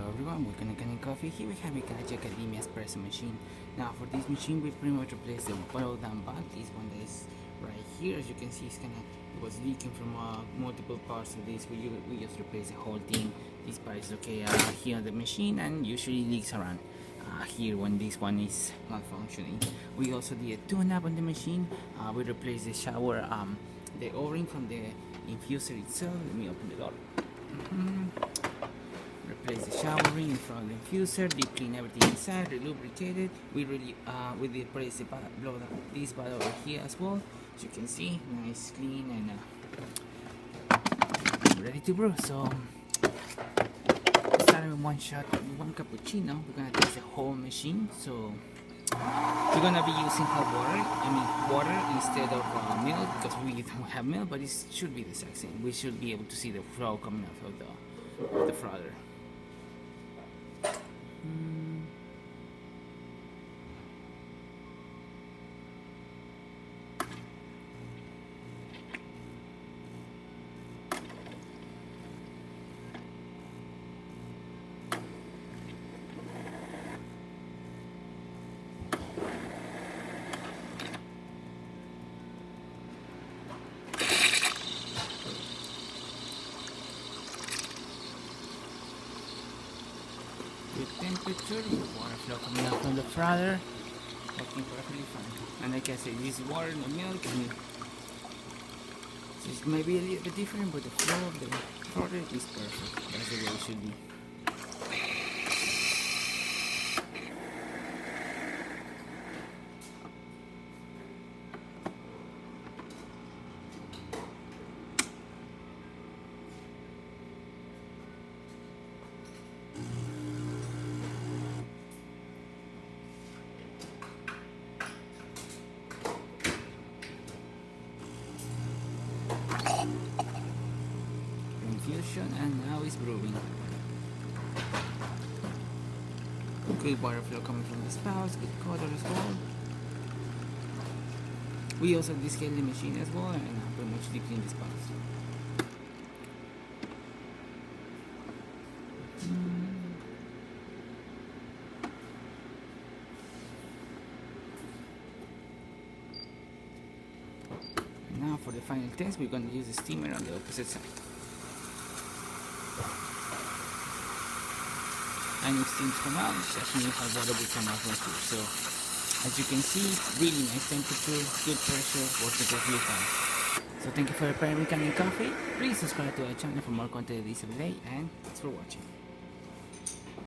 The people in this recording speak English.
everyone, welcome to Kanen Coffee. Here we have a Gaggia Espresso machine. Now for this machine we pretty much replace the boil down valve. This one that is right here, as you can see, it was leaking from multiple parts of this. We just replace the whole thing. This part is okay here on the machine, and usually leaks around here when this one is not functioning. We also did a tune-up on the machine. We replaced the shower, the O-ring from the infuser itself. Let me open the door. Replace the shower ring in front of the infuser, deep clean everything inside, relubricated. We replace this part over here as well. As you can see, nice, clean, and ready to brew. So starting with one shot, one cappuccino. We're gonna test the whole machine. So we're gonna be using hot water instead of milk, because we don't have milk, but it should be the exact same. We should be able to see the flow coming out of the frother. Good temperature, water flow coming out from the frother, working perfectly fine. And like I said, this is water, no milk, and this may be a little bit different, but the flow of the frother is perfect. That's the way it should be. Infusion, and now it's brewing. Good water flow coming from the spouts, good color as well. We also descaled the machine as well, and pretty much deep clean the spouts. And now for the final test, we're going to use the steamer on the opposite side. And if steams come out, that means how water will come out from here. So as you can see, really nice temperature, good pressure, working perfectly fine. So thank you for preparing Kanen Coffee. Please subscribe to our channel for more content this every day, and thanks for watching.